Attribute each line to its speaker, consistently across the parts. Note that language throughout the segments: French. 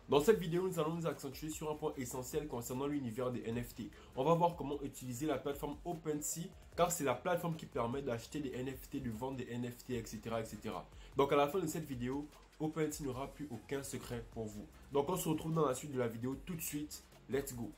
Speaker 1: Dans cette vidéo, nous allons nous accentuer sur un point essentiel concernant l'univers des NFT. On va voir comment utiliser la plateforme OpenSea, car c'est la plateforme qui permet d'acheter des NFT, de vendre des NFT, etc., etc. Donc à la fin de cette vidéo, OpenSea n'aura plus aucun secret pour vous. Donc on se retrouve dans la suite de la vidéo tout de suite. Let's go!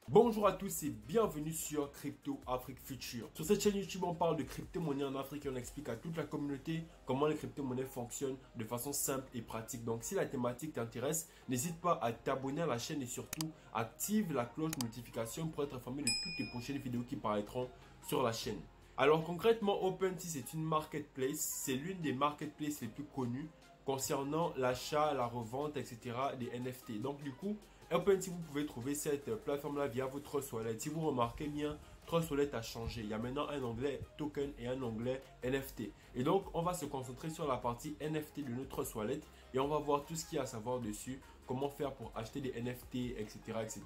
Speaker 1: Bonjour à tous et bienvenue sur Crypto Afrique Future. Sur cette chaîne YouTube, on parle de crypto-monnaie en Afrique et on explique à toute la communauté comment les crypto-monnaies fonctionnent de façon simple et pratique. Donc si la thématique t'intéresse, n'hésite pas à t'abonner à la chaîne et surtout active la cloche de notification pour être informé de toutes les prochaines vidéos qui paraîtront sur la chaîne. Alors concrètement, OpenSea c'est une marketplace, c'est l'une des marketplaces les plus connues concernant l'achat, la revente, etc. des NFT. Donc du coup, OpenSea, vous pouvez trouver cette plateforme-là via votre Trust Wallet. Si vous remarquez bien, Trust Wallet a changé. Il y a maintenant un onglet token et un onglet NFT. Et donc, on va se concentrer sur la partie NFT de notre Trust Wallet et on va voir tout ce qu'il y a à savoir dessus, comment faire pour acheter des NFT, etc., etc.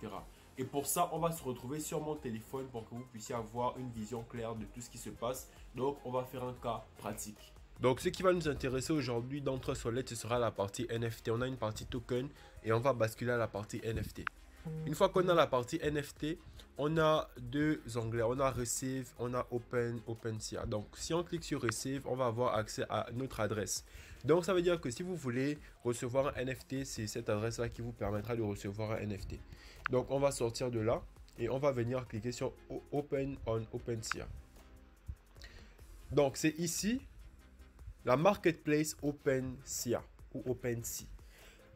Speaker 1: Et pour ça, on va se retrouver sur mon téléphone pour que vous puissiez avoir une vision claire de tout ce qui se passe. Donc, on va faire un cas pratique. Donc, ce qui va nous intéresser aujourd'hui dans Trust Wallet, ce sera la partie NFT. On a une partie token et on va basculer à la partie NFT. Une fois qu'on a la partie NFT, on a deux onglets. On a Receive, on a OpenSea. Donc, si on clique sur Receive, on va avoir accès à notre adresse. Donc, ça veut dire que si vous voulez recevoir un NFT, c'est cette adresse-là qui vous permettra de recevoir un NFT. Donc, on va sortir de là et on va venir cliquer sur Open on OpenSea. Donc, c'est ici la marketplace OpenSea ou OpenSea.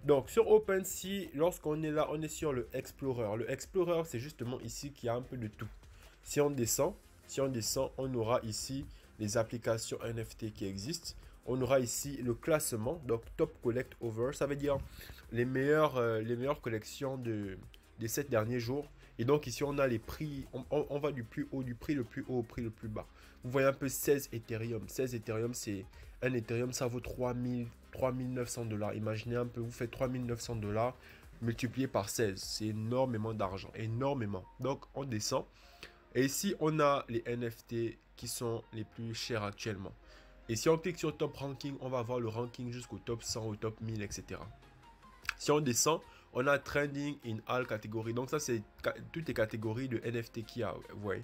Speaker 1: Donc sur OpenSea, lorsqu'on est là, on est sur le Explorer. Le Explorer, c'est justement ici qu'il y a un peu de tout. Si on descend, on aura ici les applications NFT qui existent. On aura ici le classement, donc Top Collect Over. Ça veut dire les meilleures collections des 7 derniers jours. Et donc ici, on a les prix, on va du plus haut, du prix le plus haut au prix le plus bas. Vous voyez un peu 16 Ethereum. 16 Ethereum, c'est un Ethereum, ça vaut 3900 $. Imaginez un peu, vous faites 3900 $ multiplié par 16. C'est énormément d'argent, énormément. Donc, on descend. Et ici, on a les NFT qui sont les plus chers actuellement. Et si on clique sur Top Ranking, on va voir le ranking jusqu'au top 100, au top 1000, etc. Si on descend, on a Trending in all catégories. Donc ça, c'est toutes les catégories de NFT qu'il y a. Ouais.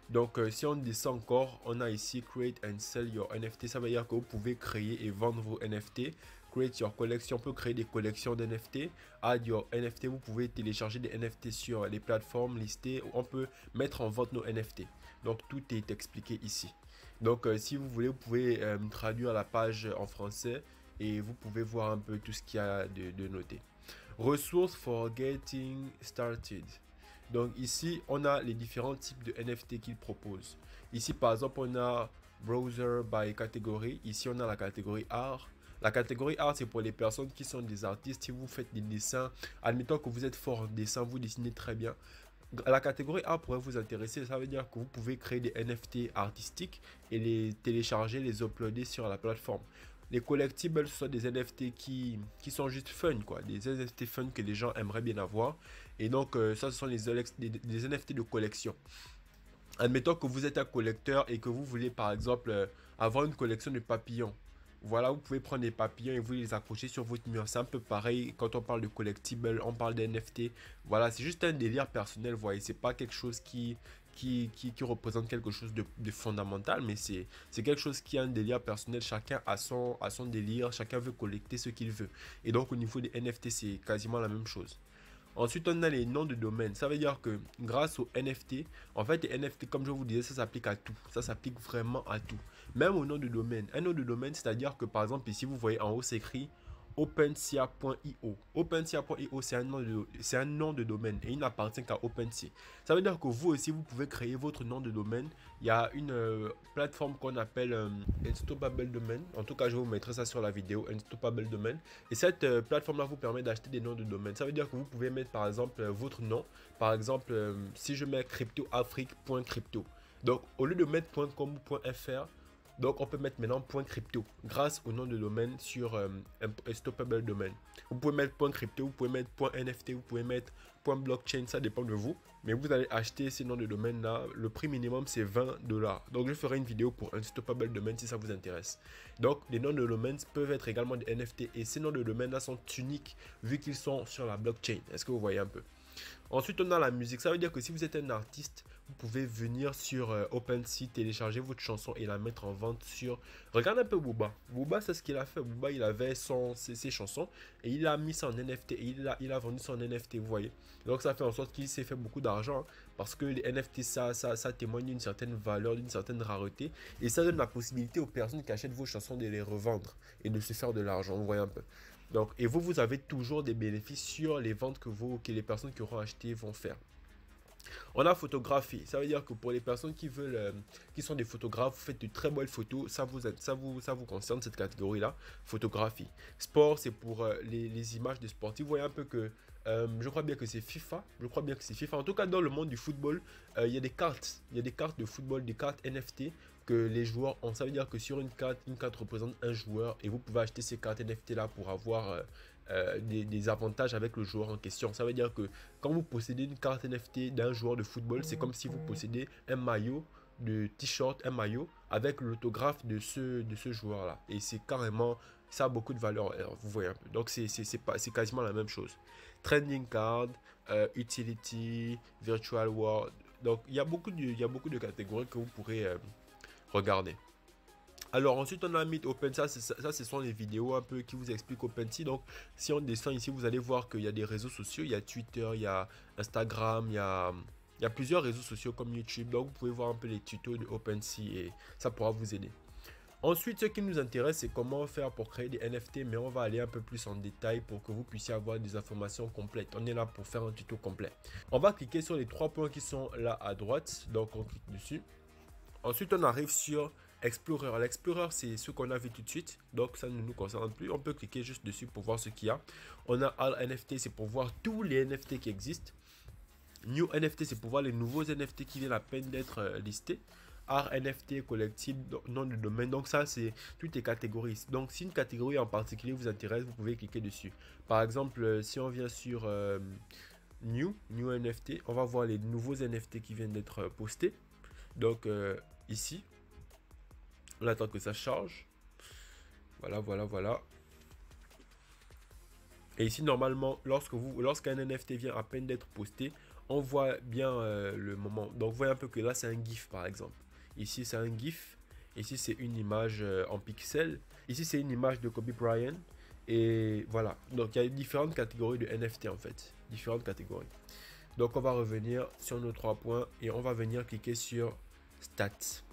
Speaker 1: Donc si on descend encore, on a ici Create and Sell your NFT. Ça veut dire que vous pouvez créer et vendre vos NFT. Create your collection. On peut créer des collections d'NFT. Add your NFT. Vous pouvez télécharger des NFT sur les plateformes listées. On peut mettre en vente nos NFT. Donc tout est expliqué ici. Donc si vous voulez, vous pouvez traduire la page en français. Et vous pouvez voir un peu tout ce qu'il y a de noté. Ressources for getting started. Donc ici, on a les différents types de NFT qu'il propose. Ici, par exemple, on a Browser by catégorie. Ici, on a la catégorie art. La catégorie art, c'est pour les personnes qui sont des artistes. Si vous faites des dessins, admettons que vous êtes fort en dessin, vous dessinez très bien. La catégorie art pourrait vous intéresser. Ça veut dire que vous pouvez créer des NFT artistiques et les télécharger, les uploader sur la plateforme. Les collectibles, ce sont des NFT qui sont juste fun, quoi. Des NFT fun que les gens aimeraient bien avoir. Et donc, ça, ce sont des NFT de collection. Admettons que vous êtes un collecteur et que vous voulez, par exemple, avoir une collection de papillons. Voilà, vous pouvez prendre des papillons et vous les accrocher sur votre mur. C'est un peu pareil quand on parle de collectibles, on parle d'NFT. Voilà, c'est juste un délire personnel, vous voyez. C'est pas quelque chose qui représente quelque chose de fondamental, mais c'est quelque chose qui a un délire personnel. Chacun a son délire, chacun veut collecter ce qu'il veut. Et donc au niveau des NFT, c'est quasiment la même chose. Ensuite, on a les noms de domaine. Ça veut dire que grâce aux NFT, en fait, les NFT, comme je vous disais, ça s'applique à tout. Ça s'applique vraiment à tout. Même au nom de domaine. Un nom de domaine, c'est-à-dire que par exemple, ici, vous voyez en haut, c'est écrit OpenSea.io. OpenSea.io, c'est un nom de domaine et il n'appartient qu'à OpenSea. Ça veut dire que vous aussi, vous pouvez créer votre nom de domaine. Il y a une plateforme qu'on appelle Unstoppable Domain. En tout cas, je vous mettrai ça sur la vidéo, Unstoppable Domain. Et cette plateforme-là vous permet d'acheter des noms de domaine. Ça veut dire que vous pouvez mettre par exemple votre nom. Par exemple, si je mets cryptoafrique.crypto. Donc, au lieu de mettre .com ou .fr, Donc on peut mettre maintenant point crypto grâce au nom de domaine sur Unstoppable Domain. Vous pouvez mettre point crypto, vous pouvez mettre point NFT, vous pouvez mettre point blockchain, ça dépend de vous. Mais vous allez acheter ces noms de domaine là. Le prix minimum c'est $20. Donc je ferai une vidéo pour Unstoppable Domain si ça vous intéresse. Donc les noms de domaine peuvent être également des NFT et ces noms de domaine là sont uniques vu qu'ils sont sur la blockchain. Est-ce que vous voyez un peu? Ensuite, on a la musique. Ça veut dire que si vous êtes un artiste, vous pouvez venir sur OpenSea, télécharger votre chanson et la mettre en vente sur... Regarde un peu Booba. Booba, c'est ce qu'il a fait. Booba, il avait ses chansons et il a mis ça en NFT et il a vendu son NFT, vous voyez. Donc, ça fait en sorte qu'il s'est fait beaucoup d'argent hein, parce que les NFT, ça témoigne d'une certaine valeur, d'une certaine rareté et ça donne la possibilité aux personnes qui achètent vos chansons de les revendre et de se faire de l'argent, vous voyez un peu. Donc, et vous avez toujours des bénéfices sur les ventes que les personnes qui auront acheté vont faire. On a photographie, ça veut dire que pour les personnes qui veulent, qui sont des photographes, vous faites de très belles photos, ça vous concerne cette catégorie-là, photographie. Sport, c'est pour les images de sportifs. Vous voyez un peu que, je crois bien que c'est FIFA, En tout cas, dans le monde du football, il y a des cartes de football, des cartes NFT que les joueurs ont. Ça veut dire que sur une carte représente un joueur et vous pouvez acheter ces cartes NFT là pour avoir des avantages avec le joueur en question. Ça veut dire que quand vous possédez une carte NFT d'un joueur de football, c'est comme si vous possédez un maillot de t-shirt, un maillot avec l'autographe de ce joueur là. Et c'est carrément, ça a beaucoup de valeur. Alors, vous voyez un peu. Donc c'est quasiment la même chose. Trending card, utility, virtual world. Donc il y a beaucoup de catégories que vous pourrez regarder. Alors ensuite on a mis OpenSea, ça ce sont les vidéos un peu qui vous expliquent OpenSea. Donc si on descend ici, vous allez voir qu'il y a des réseaux sociaux, il y a Twitter, il y a Instagram, il y a plusieurs réseaux sociaux comme YouTube. Donc vous pouvez voir un peu les tutos de OpenSea et ça pourra vous aider. Ensuite, ce qui nous intéresse, c'est comment faire pour créer des NFT, mais on va aller un peu plus en détail pour que vous puissiez avoir des informations complètes. On est là pour faire un tuto complet. On va cliquer sur les trois points qui sont là à droite, donc on clique dessus. Ensuite, on arrive sur Explorer. L'Explorer, c'est ce qu'on a vu tout de suite. Donc, ça ne nous concerne plus. On peut cliquer juste dessus pour voir ce qu'il y a. On a All NFT, c'est pour voir tous les NFT qui existent. New NFT, c'est pour voir les nouveaux NFT qui viennent à peine d'être listés. Art NFT, collectif, nom de domaine. Donc, ça, c'est toutes les catégories. Donc, si une catégorie en particulier vous intéresse, vous pouvez cliquer dessus. Par exemple, si on vient sur New NFT, on va voir les nouveaux NFT qui viennent d'être postés. Donc, ici, on attend que ça charge. Voilà. Et ici, normalement, lorsqu'un NFT vient à peine d'être posté, on voit bien le moment. Donc, vous voyez un peu que là, c'est un GIF, par exemple. Ici, c'est un GIF. Ici, c'est une image en pixels. Ici, c'est une image de Kobe Bryant. Et voilà. Donc, il y a différentes catégories de NFT, en fait. Différentes catégories. Donc, on va revenir sur nos trois points et on va venir cliquer sur Stats.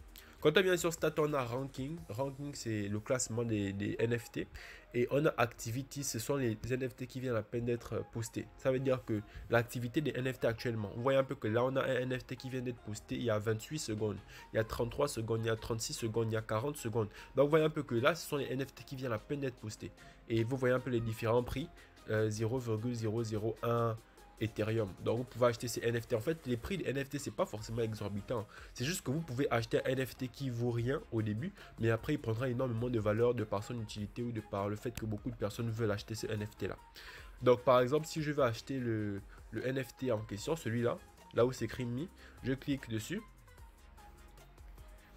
Speaker 1: Quand on vient sur Stats, on a Ranking. Ranking, c'est le classement des NFT. Et on a Activity, ce sont les NFT qui viennent à peine d'être postés. Ça veut dire que l'activité des NFT actuellement, vous voyez un peu que là, on a un NFT qui vient d'être posté il y a 28 secondes, il y a 33 secondes, il y a 36 secondes, il y a 40 secondes. Donc, vous voyez un peu que là, ce sont les NFT qui viennent à peine d'être postés. Et vous voyez un peu les différents prix. 0,001 Ethereum. Donc vous pouvez acheter ces NFT. En fait, les prix des NFT, c'est pas forcément exorbitant. C'est juste que vous pouvez acheter un NFT qui vaut rien au début, mais après il prendra énormément de valeur de par son utilité ou de par le fait que beaucoup de personnes veulent acheter ce NFT là. Donc par exemple, si je veux acheter le NFT en question, celui-là, là où c'est écrit Me, je clique dessus.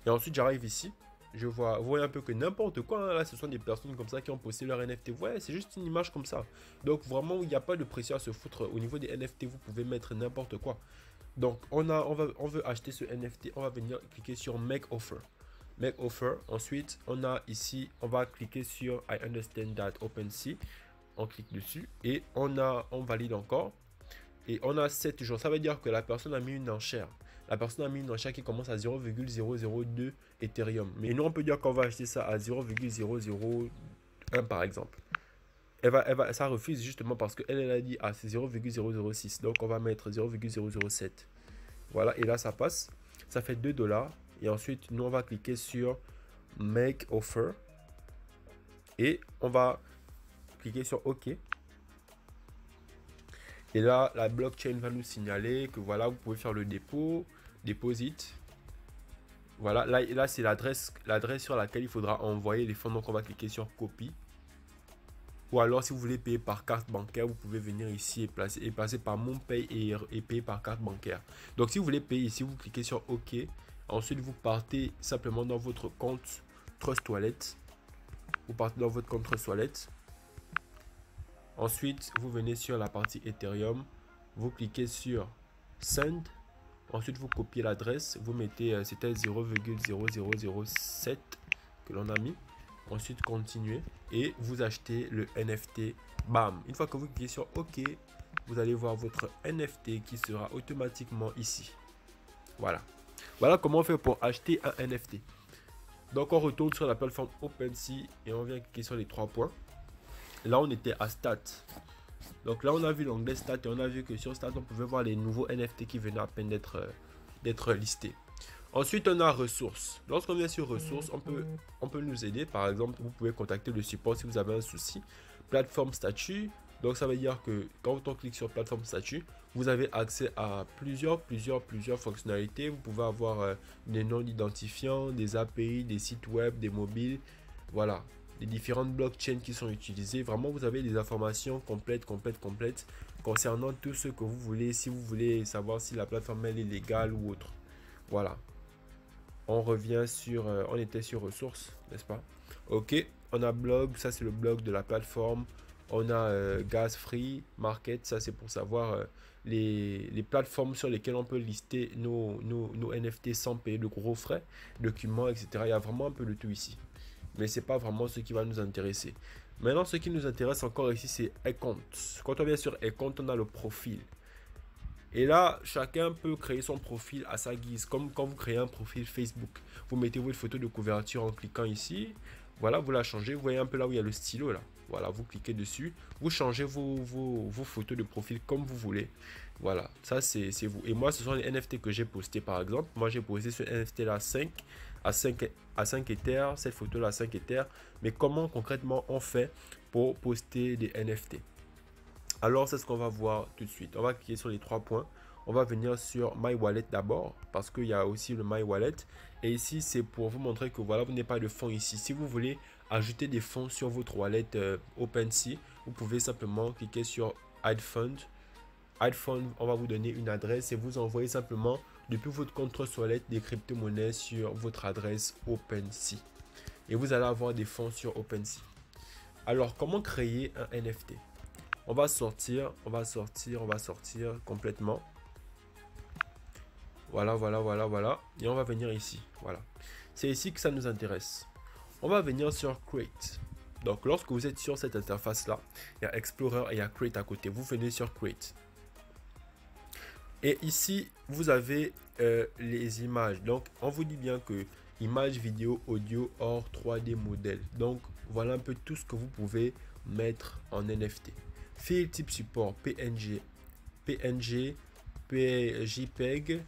Speaker 1: Et ensuite j'arrive ici. Je vois, vous voyez un peu que n'importe quoi, hein, là ce sont des personnes comme ça qui ont posté leur NFT. Ouais, c'est juste une image comme ça. Donc vraiment, il n'y a pas de pression à se foutre. Au niveau des NFT, vous pouvez mettre n'importe quoi. Donc on veut acheter ce NFT, on va venir cliquer sur Make Offer. Make Offer. Ensuite, on a ici, on va cliquer sur I understand that OpenSea. On clique dessus et on valide encore. Et on a 7 jours. Ça veut dire que la personne a mis une enchère. La personne a mis une enchère qui commence à 0,002 Ethereum. Mais nous, on peut dire qu'on va acheter ça à 0,001 par exemple. Ça refuse justement parce qu'elle a dit c'est 0,006. Donc, on va mettre 0,007. Voilà, et là, ça passe. Ça fait $2. Et ensuite, nous, on va cliquer sur Make Offer. Et on va cliquer sur OK. Et là, la blockchain va nous signaler que voilà, vous pouvez faire le dépôt, deposit. Voilà, là c'est l'adresse sur laquelle il faudra envoyer les fonds. Donc on va cliquer sur copie. Ou alors si vous voulez payer par carte bancaire, vous pouvez venir ici et passer par MonPay et payer par carte bancaire. Donc si vous voulez payer ici, vous cliquez sur OK. Ensuite vous partez simplement dans votre compte Trust Wallet. Vous partez dans votre compte Trust Wallet. Ensuite vous venez sur la partie Ethereum. Vous cliquez sur Send. Ensuite vous copiez l'adresse. Vous mettez, c'était 0,0007 que l'on a mis. Ensuite continuez et vous achetez le NFT. Bam, une fois que vous cliquez sur OK, vous allez voir votre NFT qui sera automatiquement ici. Voilà comment on fait pour acheter un NFT. Donc on retourne sur la plateforme OpenSea et on vient cliquer sur les 3 points. Là on était à Stats. Donc là on a vu l'onglet Stats et on a vu que sur Stats on pouvait voir les nouveaux NFT qui venaient à peine d'être listés. Ensuite, on a ressources. Lorsqu'on vient sur ressources, on peut nous aider. Par exemple, vous pouvez contacter le support si vous avez un souci. Plateforme statut. Donc, ça veut dire que quand on clique sur plateforme statut, vous avez accès à plusieurs fonctionnalités. Vous pouvez avoir des noms d'identifiants, des API, des sites web, des mobiles. Voilà, les différentes blockchains qui sont utilisées. Vraiment, vous avez des informations complètes concernant tout ce que vous voulez. Si vous voulez savoir si la plateforme elle est légale ou autre. Voilà. On revient sur, on était sur ressources, n'est-ce pas? Ok, on a blog, ça c'est le blog de la plateforme. On a gas free market, ça c'est pour savoir les plateformes sur lesquelles on peut lister nos NFT sans payer de gros frais, documents, etc. Il y a vraiment un peu de tout ici. Mais c'est pas vraiment ce qui va nous intéresser. Maintenant, ce qui nous intéresse encore ici, c'est account. Quand on vient sur account, on a le profil. Et là, chacun peut créer son profil à sa guise, comme quand vous créez un profil Facebook. Vous mettez votre photo de couverture en cliquant ici. Voilà, vous la changez. Vous voyez un peu là où il y a le stylo là. Voilà, vous cliquez dessus. Vous changez vos photos de profil comme vous voulez. Voilà, ça c'est vous. Et moi, ce sont les NFT que j'ai postés par exemple. Moi, j'ai posté ce NFT là 5 à 5 Ethers. Cette photo là 5 Ethers. Mais comment concrètement on fait pour poster des NFT? Alors, c'est ce qu'on va voir tout de suite. On va cliquer sur les 3 points. On va venir sur My Wallet d'abord parce qu'il y a aussi le My Wallet. Et ici, c'est pour vous montrer que voilà, vous n'avez pas de fonds ici. Si vous voulez ajouter des fonds sur votre wallet OpenSea, vous pouvez simplement cliquer sur Add Fund. Add Fund, on va vous donner une adresse et vous envoyez simplement depuis votre compte Trust Wallet des crypto-monnaies sur votre adresse OpenSea. Et vous allez avoir des fonds sur OpenSea. Alors, comment créer un NFT? On va sortir complètement. Voilà. Et on va venir ici. Voilà. C'est ici que ça nous intéresse. On va venir sur Create. Donc, lorsque vous êtes sur cette interface-là, il y a Explorer et il y a Create à côté. Vous venez sur Create. Et ici, vous avez les images. Donc, on vous dit bien que images, vidéo, audio, or 3D modèle. Donc, voilà un peu tout ce que vous pouvez mettre en NFT. File type support PNG, JPEG,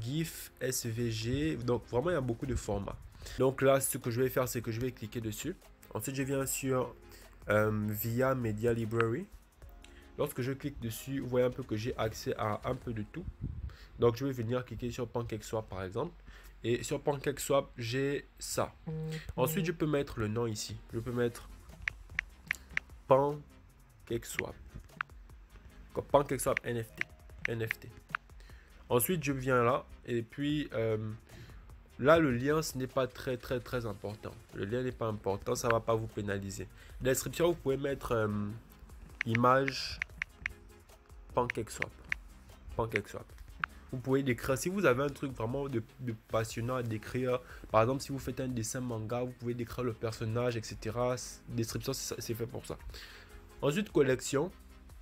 Speaker 1: GIF, SVG. Donc vraiment il y a beaucoup de formats. Donc là ce que je vais faire c'est que je vais cliquer dessus. Ensuite je viens sur via Media Library. Lorsque je clique dessus, vous voyez un peu que j'ai accès à un peu de tout. Donc je vais venir cliquer sur PancakeSwap par exemple. Et sur PancakeSwap j'ai ça. Ensuite je peux mettre le nom ici. Je peux mettre PancakeSwap. PancakeSwap NFT. Ensuite, je viens là. Et puis, là, le lien, ce n'est pas très important. Le lien n'est pas important. Ça ne va pas vous pénaliser. Description, vous pouvez mettre image PancakeSwap. Vous pouvez décrire. Si vous avez un truc vraiment de passionnant à décrire, par exemple, si vous faites un dessin manga, vous pouvez décrire le personnage, etc. Description, c'est fait pour ça. Ensuite, collection.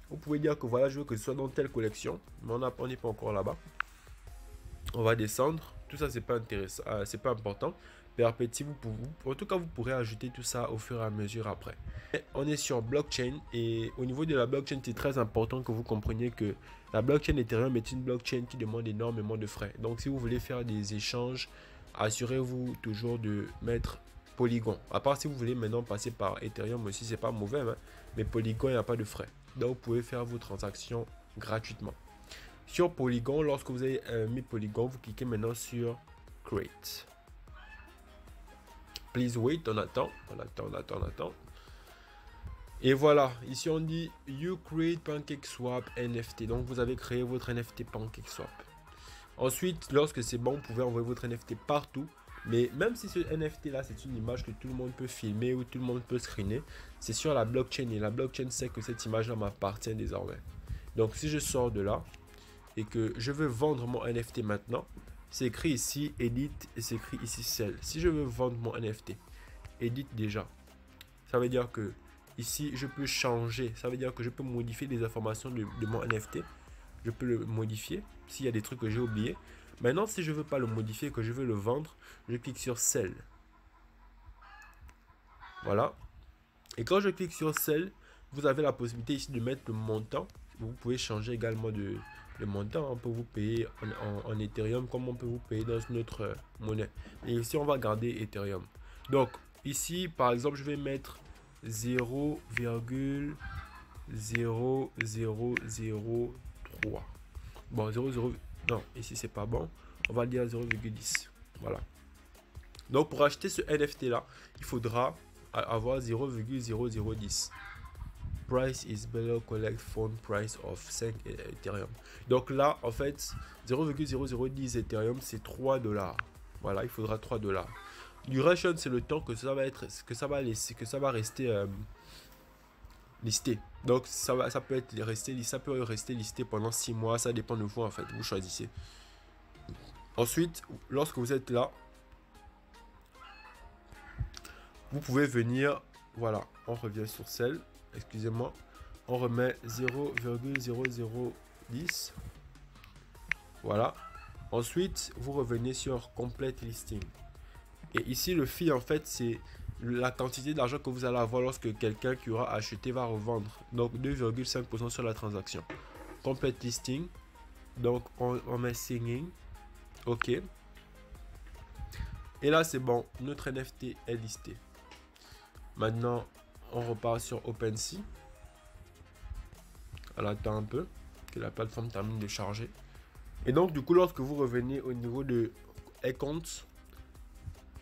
Speaker 1: Vous pouvez dire que voilà, je veux que ce soit dans telle collection. Mais on n'est pas encore là-bas. On va descendre. Tout ça, c'est pas intéressant. C'est pas important. Perpétuer, en tout cas, vous pourrez ajouter tout ça au fur et à mesure après. Et on est sur blockchain. Et au niveau de la blockchain, c'est très important que vous compreniez que la blockchain Ethereum est une blockchain qui demande énormément de frais. Donc, si vous voulez faire des échanges, assurez-vous toujours de mettre Polygon. À part si vous voulez maintenant passer par Ethereum aussi, c'est pas mauvais. Hein, mais Polygon, il n'y a pas de frais. Donc, vous pouvez faire vos transactions gratuitement. Sur Polygon, lorsque vous avez mis Polygon, vous cliquez maintenant sur Create. please wait, on attend. Et voilà, ici on dit you create PancakeSwap NFT. Donc vous avez créé votre NFT PancakeSwap. Ensuite, lorsque c'est bon, vous pouvez envoyer votre NFT partout. Mais même si ce NFT là, c'est une image que tout le monde peut filmer ou tout le monde peut screener, c'est sur la blockchain et la blockchain sait que cette image là m'appartient désormais. Donc si je sors de là et que je veux vendre mon NFT maintenant, c'est écrit ici edit et c'est écrit ici sell. Si je veux vendre mon NFT, edit déjà. Ça veut dire que ici je peux changer, ça veut dire que je peux modifier les informations de mon NFT. Je peux le modifier s'il y a des trucs que j'ai oubliés. Maintenant, si je veux pas le modifier, que je veux le vendre, je clique sur Sell. Voilà. Et quand je clique sur Sell, vous avez la possibilité ici de mettre le montant. Vous pouvez changer également le montant. On peut vous payer en Ethereum comme on peut vous payer dans une autre monnaie. Et ici, on va garder Ethereum. Donc, ici, par exemple, je vais mettre 0,0003. Bon, 0,0... Non, ici c'est pas bon. On va dire 0,10. Voilà. Donc pour acheter ce NFT là, il faudra avoir 0,0010. Price is below collect phone price of 5 Ethereum. Donc là, en fait, 0,0010 Ethereum, c'est 3 $. Voilà, il faudra 3 $. Duration, c'est le temps que ça va être, que ça va rester listé. Donc ça peut rester listé pendant 6 mois, ça dépend de vous en fait, vous choisissez. Ensuite, lorsque vous êtes là, vous pouvez venir, voilà, on revient sur celle, excusez-moi, on remet 0,0010. Voilà. Ensuite, vous revenez sur complete listing. Et ici le fee en fait c'est la quantité d'argent que vous allez avoir lorsque quelqu'un qui aura acheté va revendre. Donc 2,5% sur la transaction. Complete listing. Donc on met singing. OK. Et là c'est bon. Notre NFT est listé. Maintenant on repart sur OpenSea. On attend un peu que la plateforme termine de charger. Et donc du coup lorsque vous revenez au niveau de account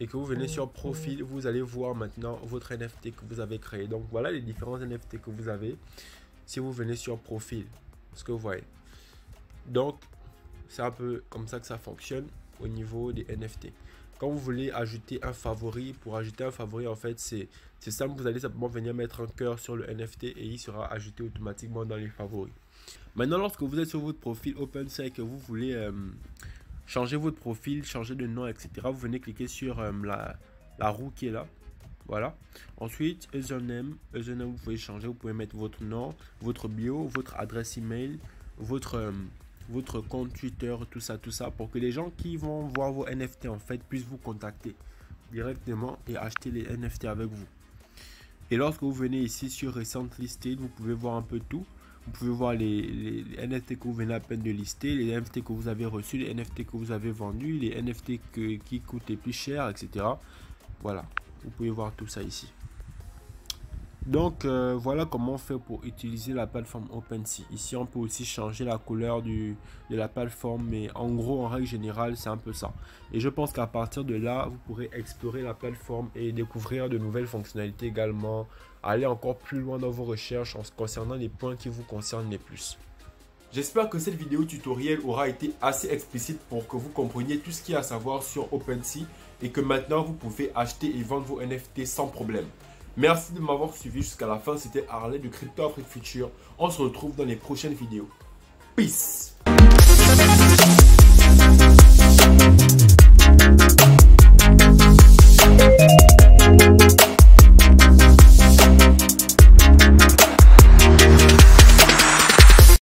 Speaker 1: et que vous venez sur profil, vous allez voir maintenant votre NFT que vous avez créé. Donc voilà les différents NFT que vous avez si vous venez sur profil, ce que vous voyez. Donc c'est un peu comme ça que ça fonctionne au niveau des NFT. Quand vous voulez ajouter un favori, pour ajouter un favori en fait c'est simple, vous allez simplement venir mettre un cœur sur le NFT et il sera ajouté automatiquement dans les favoris. Maintenant lorsque vous êtes sur votre profil OpenSea et que vous voulez changer votre profil, changer de nom, etc. Vous venez cliquer sur la roue qui est là. Voilà. Ensuite, username, vous pouvez changer. Vous pouvez mettre votre nom, votre bio, votre adresse email, votre compte Twitter, tout ça, pour que les gens qui vont voir vos NFT en fait puissent vous contacter directement et acheter les NFT avec vous. Et lorsque vous venez ici sur Recent Listed, vous pouvez voir un peu tout. Vous pouvez voir les NFT que vous venez à peine de lister, les NFT que vous avez reçus, les NFT que vous avez vendus, les NFT qui coûtent les plus cher, etc. Voilà, vous pouvez voir tout ça ici. Donc voilà comment on fait pour utiliser la plateforme OpenSea. Ici on peut aussi changer la couleur de la plateforme, mais en gros en règle générale c'est un peu ça. Et je pense qu'à partir de là vous pourrez explorer la plateforme et découvrir de nouvelles fonctionnalités également, aller encore plus loin dans vos recherches en concernant les points qui vous concernent les plus. J'espère que cette vidéo tutoriel aura été assez explicite pour que vous compreniez tout ce qu'il y a à savoir sur OpenSea et que maintenant vous pouvez acheter et vendre vos NFT sans problème. Merci de m'avoir suivi jusqu'à la fin, c'était Harley de Crypto Afrique Future. On se retrouve dans les prochaines vidéos. Peace!